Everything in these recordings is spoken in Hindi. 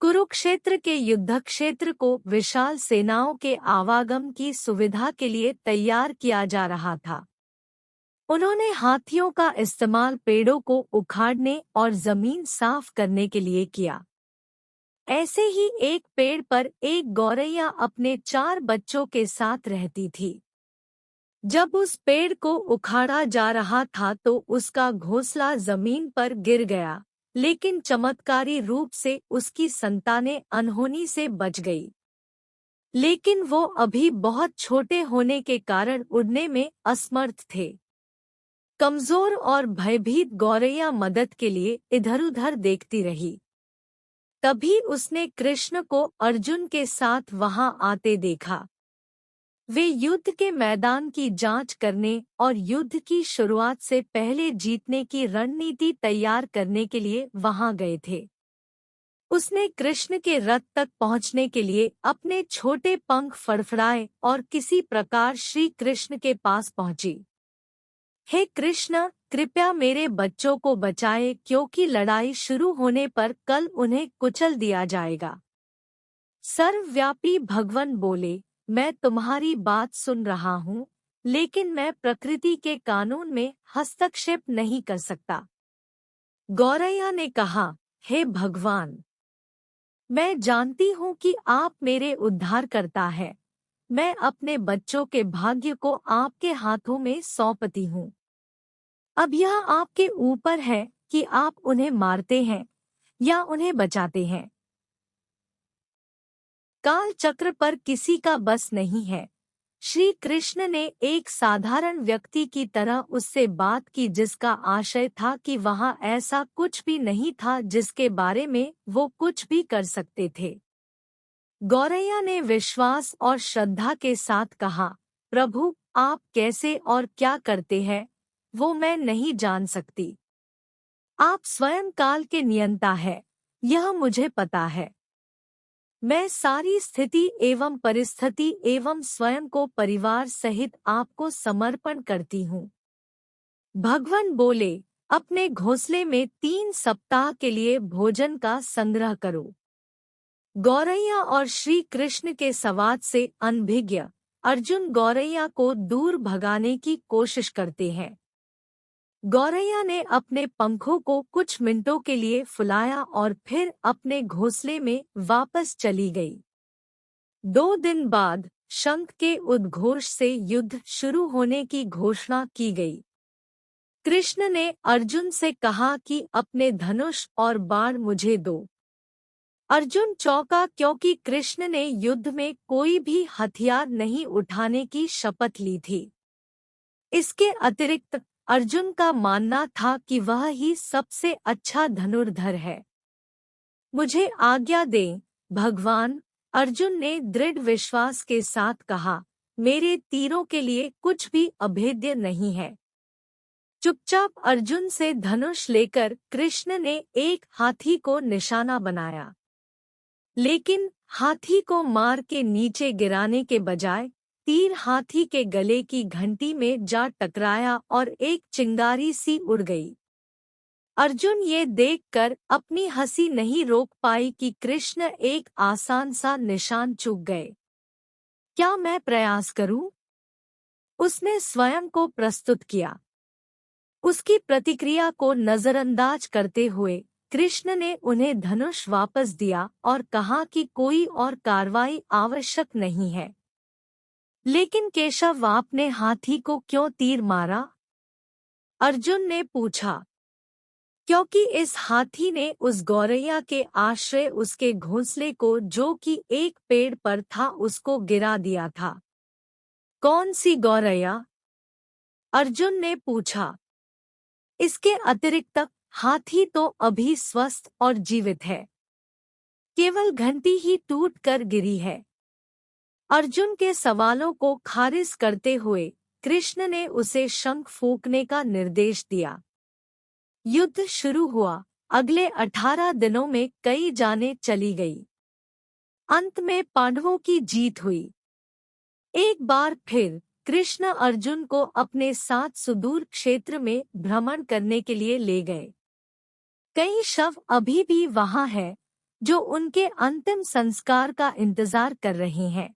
कुरुक्षेत्र के युद्ध क्षेत्र को विशाल सेनाओं के आवागम की सुविधा के लिए तैयार किया जा रहा था। उन्होंने हाथियों का इस्तेमाल पेड़ों को उखाड़ने और जमीन साफ करने के लिए किया। ऐसे ही एक पेड़ पर एक गौरैया अपने 4 बच्चों के साथ रहती थी। जब उस पेड़ को उखाड़ा जा रहा था तो उसका घोंसला जमीन पर गिर गया, लेकिन चमत्कारी रूप से उसकी संतानें अनहोनी से बच गई। लेकिन वो अभी बहुत छोटे होने के कारण उड़ने में असमर्थ थे। कमजोर और भयभीत गौरैया मदद के लिए इधर-उधर देखती रही। तभी उसने कृष्ण को अर्जुन के साथ वहां आते देखा। वे युद्ध के मैदान की जांच करने और युद्ध की शुरुआत से पहले जीतने की रणनीति तैयार करने के लिए वहां गए थे। उसने कृष्ण के रथ तक पहुंचने के लिए अपने छोटे पंख फड़फड़ाए और किसी प्रकार श्री कृष्ण के पास पहुंची। हे कृष्ण, कृपया मेरे बच्चों को बचाए, क्योंकि लड़ाई शुरू होने पर कल उन्हें कुचल दिया जाएगा। सर्वव्यापी भगवान बोले, मैं तुम्हारी बात सुन रहा हूँ, लेकिन मैं प्रकृति के कानून में हस्तक्षेप नहीं कर सकता। गौरैया ने कहा, हे भगवान, मैं जानती हूँ कि आप मेरे उद्धारकर्ता हैं। मैं अपने बच्चों के भाग्य को आपके हाथों में सौंपती हूँ। अब यह आपके ऊपर है कि आप उन्हें मारते हैं या उन्हें बचाते हैं। काल चक्र पर किसी का बस नहीं है। श्री कृष्ण ने एक साधारण व्यक्ति की तरह उससे बात की, जिसका आशय था कि वहां ऐसा कुछ भी नहीं था जिसके बारे में वो कुछ भी कर सकते थे। गौरैया ने विश्वास और श्रद्धा के साथ कहा, प्रभु, आप कैसे और क्या करते हैं वो मैं नहीं जान सकती। आप स्वयं काल के नियंता है, यह मुझे पता है। मैं सारी स्थिति एवं परिस्थिति एवं स्वयं को परिवार सहित आपको समर्पण करती हूँ। भगवान बोले, अपने घोंसले में 3 सप्ताह के लिए भोजन का संग्रह करो। गौरैया और श्री कृष्ण के संवाद से अनभिज्ञ अर्जुन गौरैया को दूर भगाने की कोशिश करते हैं। गौरैया ने अपने पंखों को कुछ मिनटों के लिए फुलाया और फिर अपने घोंसले में वापस चली गई। 2 दिन बाद शंख के उद्घोष से युद्ध शुरू होने की घोषणा की गई। कृष्ण ने अर्जुन से कहा कि अपने धनुष और बाण मुझे दो। अर्जुन चौंका, क्योंकि कृष्ण ने युद्ध में कोई भी हथियार नहीं उठाने की शपथ ली थी। इसके अतिरिक्त अर्जुन का मानना था कि वह ही सबसे अच्छा धनुर्धर है। मुझे आज्ञा दें भगवान, अर्जुन ने दृढ़ विश्वास के साथ कहा, मेरे तीरों के लिए कुछ भी अभेद्य नहीं है। चुपचाप अर्जुन से धनुष लेकर कृष्ण ने एक हाथी को निशाना बनाया, लेकिन हाथी को मार के नीचे गिराने के बजाय तीर हाथी के गले की घंटी में जा टकराया और एक चिंगारी सी उड़ गई। अर्जुन ये देखकर अपनी हंसी नहीं रोक पाई कि कृष्ण एक आसान सा निशान चूक गए। क्या मैं प्रयास करूं? उसने स्वयं को प्रस्तुत किया। उसकी प्रतिक्रिया को नजरअंदाज करते हुए कृष्ण ने उन्हें धनुष वापस दिया और कहा कि कोई और कार्रवाई आवश्यक नहीं है। लेकिन केशव, आपने हाथी को क्यों तीर मारा? अर्जुन ने पूछा। क्योंकि इस हाथी ने उस गौरैया के आश्रय उसके घोंसले को, जो कि एक पेड़ पर था, उसको गिरा दिया था। कौन सी गौरैया? अर्जुन ने पूछा। इसके अतिरिक्त हाथी तो अभी स्वस्थ और जीवित है, केवल घंटी ही टूटकर गिरी है। अर्जुन के सवालों को खारिज करते हुए कृष्ण ने उसे शंख फूंकने का निर्देश दिया। युद्ध शुरू हुआ। अगले 18 दिनों में कई जानें चली गई। अंत में पांडवों की जीत हुई। एक बार फिर कृष्ण अर्जुन को अपने साथ सुदूर क्षेत्र में भ्रमण करने के लिए ले गए। कई शव अभी भी वहां हैं, जो उनके अंतिम संस्कार का इंतजार कर रहे हैं।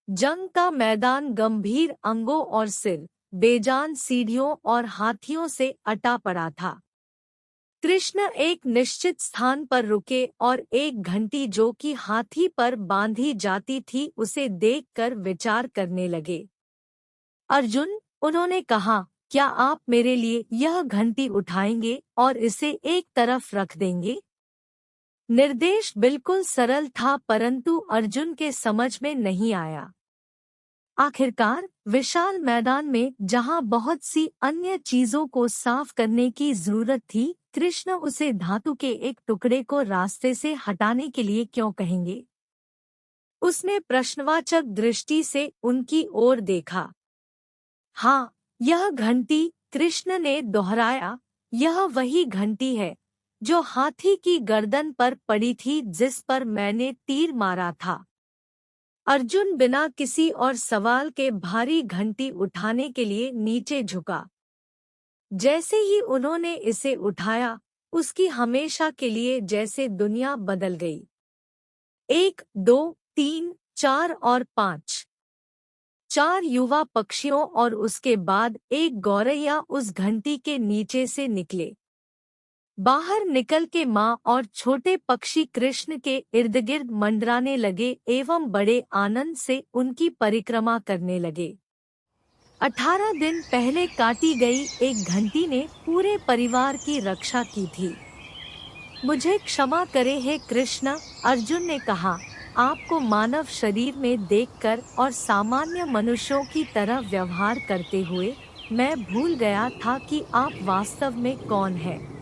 जंग का मैदान गंभीर अंगों और सिर, बेजान सीढ़ियों और हाथियों से अटा पड़ा था। कृष्ण एक निश्चित स्थान पर रुके और एक घंटी जो कि हाथी पर बांधी जाती थी उसे देखकर विचार करने लगे। अर्जुन, उन्होंने कहा, क्या आप मेरे लिए यह घंटी उठाएंगे और इसे एक तरफ रख देंगे? निर्देश बिल्कुल सरल था परंतु अर्जुन के समझ में नहीं आया। आखिरकार विशाल मैदान में जहां बहुत सी अन्य चीजों को साफ करने की जरूरत थी, कृष्ण उसे धातु के एक टुकड़े को रास्ते से हटाने के लिए क्यों कहेंगे? उसने प्रश्नवाचक दृष्टि से उनकी ओर देखा। हाँ, यह घंटी, कृष्ण ने दोहराया, यह वही घंटी है जो हाथी की गर्दन पर पड़ी थी जिस पर मैंने तीर मारा था। अर्जुन बिना किसी और सवाल के भारी घंटी उठाने के लिए नीचे झुका। जैसे ही उन्होंने इसे उठाया, उसकी हमेशा के लिए जैसे दुनिया बदल गई। 1, 2, 3, 4 और 5 4 युवा पक्षियों और उसके बाद एक गौरैया उस घंटी के नीचे से निकले। बाहर निकल के माँ और छोटे पक्षी कृष्ण के इर्दगिर्द मंडराने लगे एवं बड़े आनंद से उनकी परिक्रमा करने लगे। 18 दिन पहले काटी गई एक घंटी ने पूरे परिवार की रक्षा की थी। मुझे क्षमा करे हे कृष्ण, अर्जुन ने कहा, आपको मानव शरीर में देखकर और सामान्य मनुष्यों की तरह व्यवहार करते हुए मैं भूल गया था कि आप वास्तव में कौन हैं।